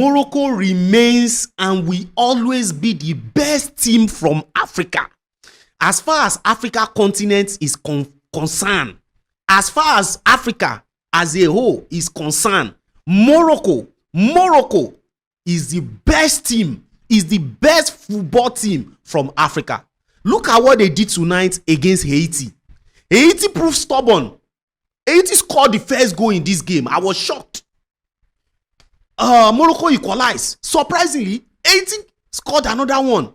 Morocco remains and will always be the best team from Africa. As far as Africa continent is concerned, as far as Africa as a whole is concerned, Morocco is the best team, is the best football team from Africa. Look at what they did tonight against Haiti. Haiti proved stubborn. Haiti scored the first goal in this game. I was shocked. Morocco equalized. Surprisingly, Haiti scored another one.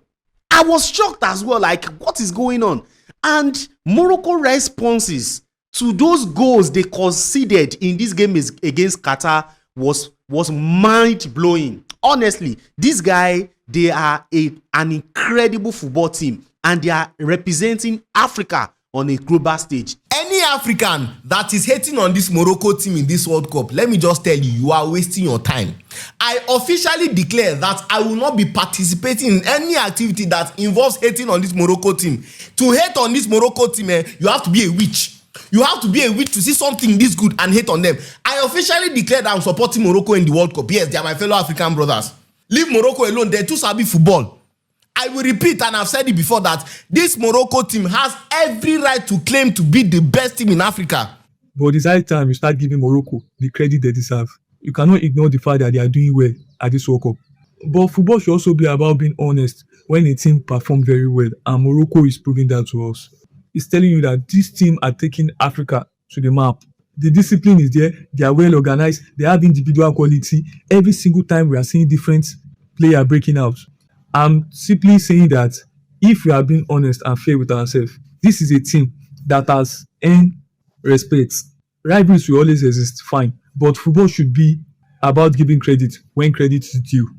I was shocked as well, like, what is going on? And Morocco responses to those goals they conceded in this game against Qatar was mind-blowing. Honestly, this guy, they are an incredible football team, and they are representing Africa on a global stage. Any African that is hating on this Morocco team in this World Cup, let me just tell you, you are wasting your time. I officially declare that I will not be participating in any activity that involves hating on this Morocco team. To hate on this Morocco team, you have to be a witch. You have to be a witch to see something this good and hate on them. I officially declare that I'm supporting Morocco in the World Cup. Yes, they are my fellow African brothers. Leave Morocco alone. They're too sabi football. I will repeat, and I've said it before, that this Morocco team has every right to claim to be the best team in Africa. But it's high time you start giving Morocco the credit they deserve. You cannot ignore the fact that they are doing well at this World Cup. But football should also be about being honest when a team performs very well, and Morocco is proving that to us. It's telling you that this team are taking Africa to the map. The discipline is there, they are well organized, they have individual quality. Every single time we are seeing different players breaking out. I'm simply saying that if we are being honest and fair with ourselves, this is a team that has earned respect. Rivalries will always exist, fine, but football should be about giving credit when credit is due.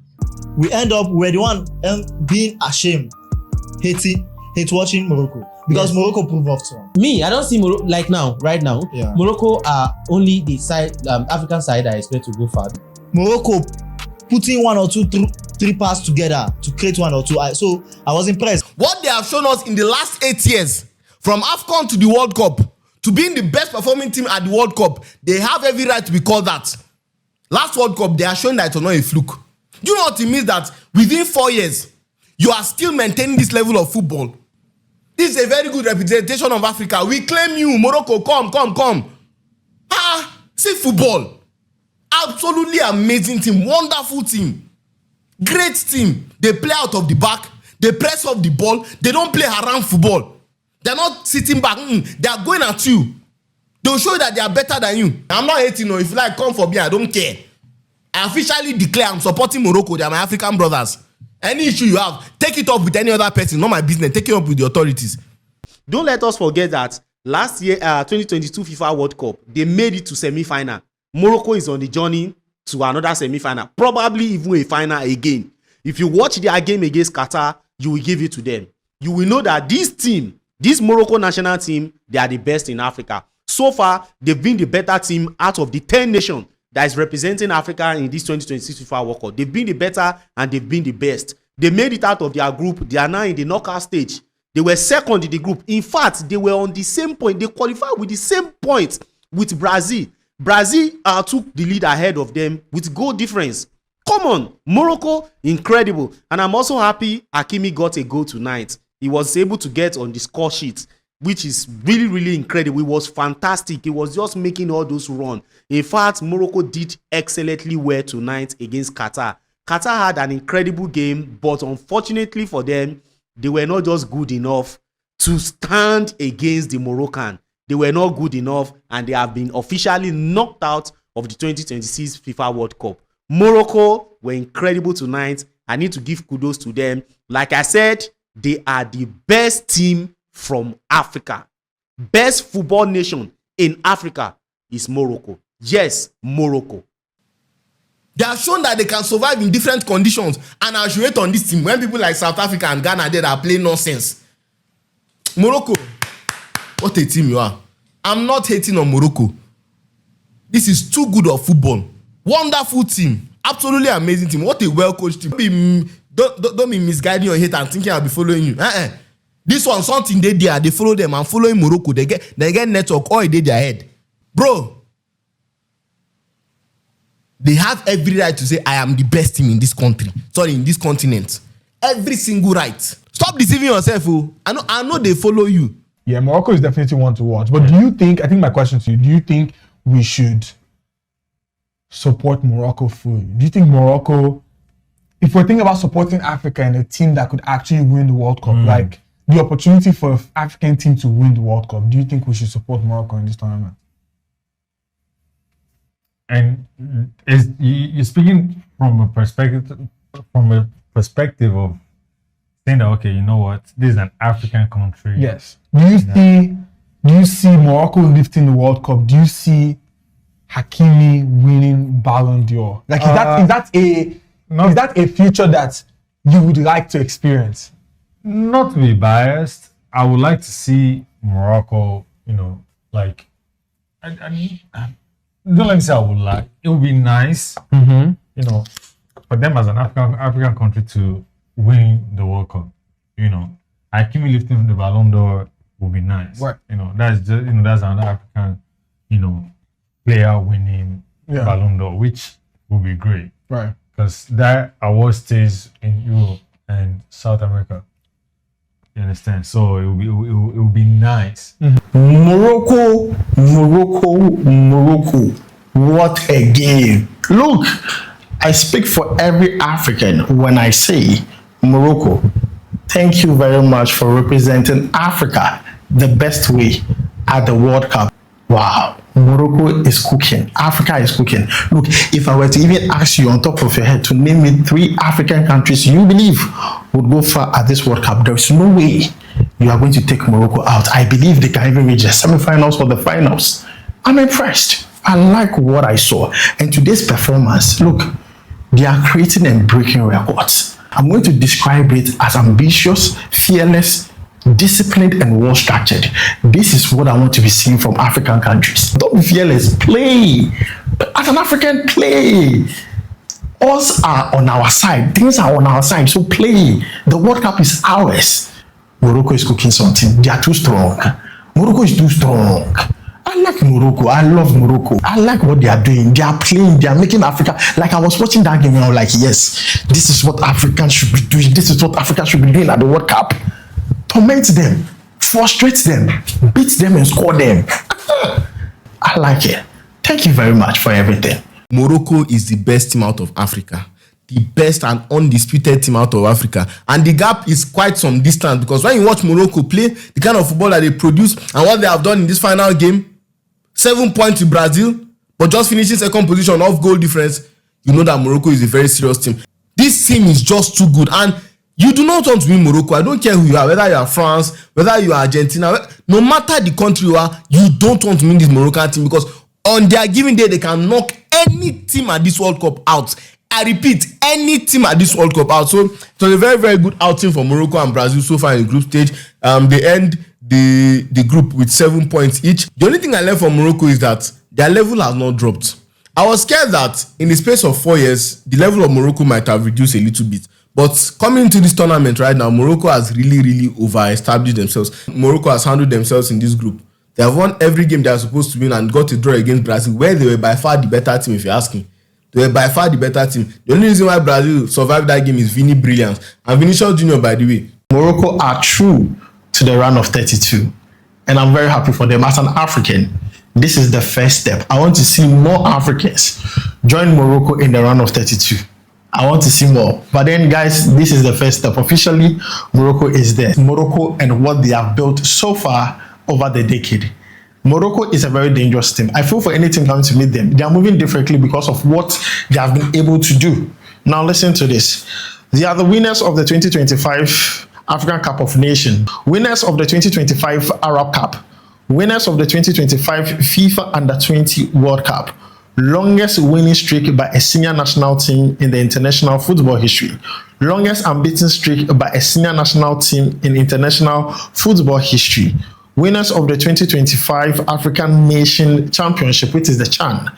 We end up with the one being ashamed, hate watching Morocco, because yes. Morocco proved off to them. Me, I don't see Morocco like now, right now. Yeah. Morocco are only the side, African side I expect to go far. Morocco putting one or two, three passes together to create one or two. So I was impressed. What they have shown us in the last 8 years, from AFCON to the World Cup, to being the best performing team at the World Cup, they have every right to be called that. Last World Cup, they are showing that it was not a fluke. Do you know what it means? That within 4 years, you are still maintaining this level of football. This is a very good representation of Africa. We claim you, Morocco, come. See football. Absolutely amazing team, wonderful team, great team. They play out of the back, they press off the ball, they don't play around football. They're not sitting back, they are going at you. They'll show you that they are better than you. I'm not hating, if you like, come for me, I don't care. I officially declare I'm supporting Morocco, they are my African brothers. Any issue you have, take it up with any other person, not my business, take it up with the authorities. Don't let us forget that last year, 2022 FIFA World Cup, they made it to semi-final. Morocco is on the journey to another semi-final, probably even a final again. If you watch their game against Qatar, you will give it to them. You will know that this team, this Morocco national team, they are the best in Africa. So far, they've been the better team out of the 10 nations that is representing Africa in this 2026 FIFA World Cup. They've been the better and they've been the best. They made it out of their group. They are now in the knockout stage. They were second in the group. In fact, they were on the same point. They qualified with the same point with Brazil. Brazil took the lead ahead of them with goal difference. Come on, Morocco, incredible. And I'm also happy Hakimi got a goal tonight. He was able to get on the score sheet, which is really, really incredible. It was fantastic. He was just making all those runs. In fact, Morocco did excellently well tonight against Qatar. Qatar had an incredible game, but unfortunately for them, they were not just good enough to stand against the Moroccan. They were not good enough, and they have been officially knocked out of the 2026 FIFA World Cup. Morocco were incredible tonight. I need to give kudos to them. Like I said, they are the best team from Africa. Best football nation in Africa is Morocco. Yes, Morocco. They have shown that they can survive in different conditions, and I should hate on this team when people like South Africa and Ghana there are playing nonsense. Morocco, what a team you are. I'm not hating on Morocco. This is too good of football. Wonderful team. Absolutely amazing team. What a well-coached team. Don't be misguiding your hate and thinking I'll be following you. This one, something they there, they follow them. I'm following Morocco. They get network, or they their head. Bro, they have every right to say, I am the best team in this country. Sorry, in this continent. Every single right. Stop deceiving yourself. Oh. I know they follow you. Yeah, Morocco is definitely one to watch. But do you think, I think my question to you, do you think we should support Morocco fully? Do you think Morocco, if we're thinking about supporting Africa and a team that could actually win the World Cup, like the opportunity for an African team to win the World Cup, do you think we should support Morocco in this tournament? And you're speaking from a perspective of saying that, okay, you know what, this is an African country. Yes. Do you see Morocco lifting the World Cup? Do you see Hakimi winning Ballon d'Or? Like, is that a future that you would like to experience? Not to be biased, I would like to see Morocco, like, don't let me say I would like. It would be nice, for them as an African country to win the World Cup. Hakimi lifting the Ballon d'Or would be nice. Right. That's just that's another African, player winning Ballon d'Or, which would be great. Right. Because that award stays in Europe and South America. You understand? So it will be nice. Morocco. What a game. Look, I speak for every African when I say, Morocco, thank you very much for representing Africa the best way at the World Cup. Wow, Morocco is cooking. Africa is cooking. Look, if I were to even ask you on top of your head to name me 3 African countries you believe would go far at this World Cup, there is no way you are going to take Morocco out. I believe they can even reach the semi-finals or the finals. I'm impressed. I like what I saw. And today's performance, look, they are creating and breaking records. I'm going to describe it as ambitious, fearless, disciplined, and well-structured. This is what I want to be seeing from African countries. Don't be fearless, play. As an African, play. Us are on our side. Things are on our side, so play. The World Cup is ours. Morocco is cooking something. They are too strong. Morocco is too strong. I like Morocco. I love Morocco. I like what they are doing. They are playing. They are making Africa. Like, I was watching that game and I was like, yes, this is what Africans should be doing. This is what Africa should be doing at the World Cup. Torment them, frustrate them, beat them and score them. I like it. Thank you very much for everything. Morocco is the best team out of Africa. The best and undisputed team out of Africa. And the gap is quite some distance, because when you watch Morocco play, the kind of football that they produce and what they have done in this final game, 7 points to Brazil, but just finishing second position off goal difference, you know that Morocco is a very serious team. This team is just too good. And you do not want to win Morocco. I don't care who you are, whether you are France, whether you are Argentina, no matter the country you are, you don't want to win this Moroccan team, because on their given day, they can knock any team at this World Cup out. I repeat, any team at this World Cup out. So it was a very, very good outing for Morocco and Brazil so far in the group stage. They end the group with 7 points each. The only thing I learned from Morocco is that their level has not dropped. I was scared that in the space of 4 years, the level of Morocco might have reduced a little bit. But coming into this tournament right now, Morocco has really, really over-established themselves. Morocco has handled themselves in this group. They have won every game they are supposed to win and got a draw against Brazil, where they were by far the better team, if you ask me. They were by far the better team. The only reason why Brazil survived that game is Vini brilliance. And Vinicius Junior, by the way. Morocco are true to the round of 32. And I'm very happy for them. As an African, this is the first step. I want to see more Africans join Morocco in the round of 32. I want to see more. But then, guys, this is the first step. Officially, Morocco is there. Morocco and what they have built so far over the decade. Morocco is a very dangerous team. I feel for any team coming to meet them, they are moving differently because of what they have been able to do. Now, listen to this. They are the winners of the 2025 African Cup of Nations, winners of the 2025 Arab Cup, winners of the 2025 FIFA Under-20 World Cup, longest winning streak by a senior national team in the international football history, longest unbeaten streak by a senior national team in international football history, winners of the 2025 African Nation Championship, which is the CHAN,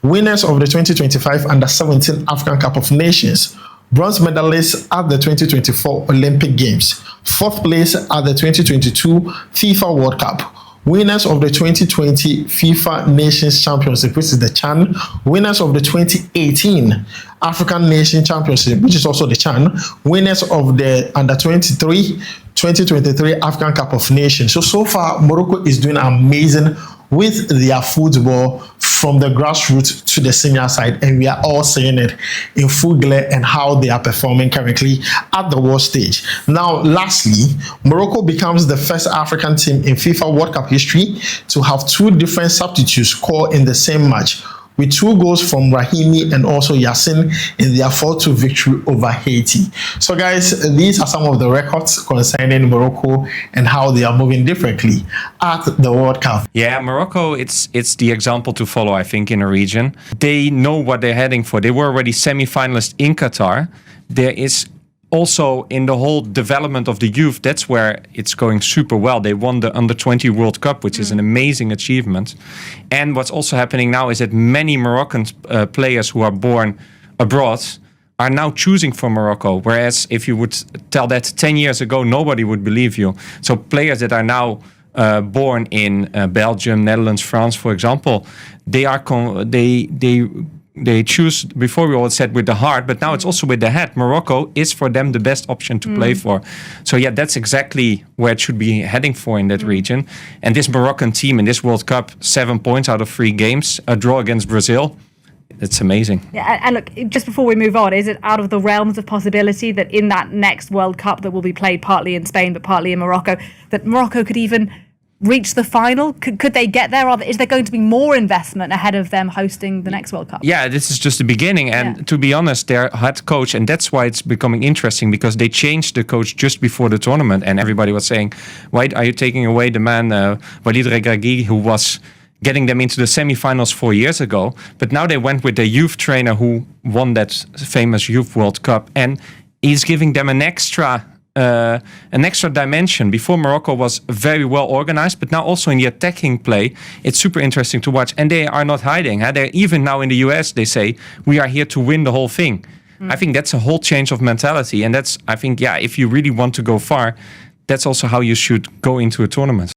winners of the 2025 Under-17 African Cup of Nations, bronze medalists at the 2024 Olympic Games, fourth place at the 2022 FIFA World Cup, winners of the 2020 FIFA Nations Championship, which is the CHAN, winners of the 2018 African Nation Championship, which is also the CHAN, winners of the Under 23 2023 African Cup of Nations. So far, Morocco is doing amazing with their football from the grassroots to the senior side, and we are all seeing it in full glare and how they are performing currently at the world stage. Now, lastly, Morocco becomes the first African team in FIFA World Cup history to have two different substitutes score in the same match, with 2 goals from Rahimi and also Yassin in their 4-2 victory over Haiti. So guys, these are some of the records concerning Morocco and how they are moving differently at the World Cup. Yeah, Morocco, it's the example to follow, I think, in a region. They know what they're heading for. They were already semi-finalists in Qatar. There is also in the whole development of the youth, that's where it's going super well. They won the Under-20 World Cup, which is an amazing achievement. And what's also happening now is that many Moroccan players who are born abroad are now choosing for Morocco. Whereas if you would tell that 10 years ago, nobody would believe you. So players that are now born in Belgium, Netherlands, France, for example, they choose, before we always said with the heart, but now it's also with the head. Morocco is for them the best option to play for. So yeah, that's exactly where it should be heading for in that region. And this Moroccan team in this World Cup, 7 points out of 3 games, a draw against Brazil. It's amazing. Yeah, and look, just before we move on, is it out of the realms of possibility that in that next World Cup that will be played partly in Spain but partly in Morocco, that Morocco could even reach the final? Could they get there? Or is there going to be more investment ahead of them hosting the next World Cup? Yeah, this is just the beginning. And to be honest, their head coach, and that's why it's becoming interesting, because they changed the coach just before the tournament. And everybody was saying, why are you taking away the man, Walid Regragui, who was getting them into the semifinals 4 years ago? But now they went with the youth trainer who won that famous Youth World Cup. And he's giving them an extra dimension. Before, Morocco was very well organized, but now also in the attacking play, it's super interesting to watch. And they are not hiding. They're even now in the US, they say, we are here to win the whole thing. I think that's a whole change of mentality. And that's, I think, yeah, if you really want to go far, that's also how you should go into a tournament.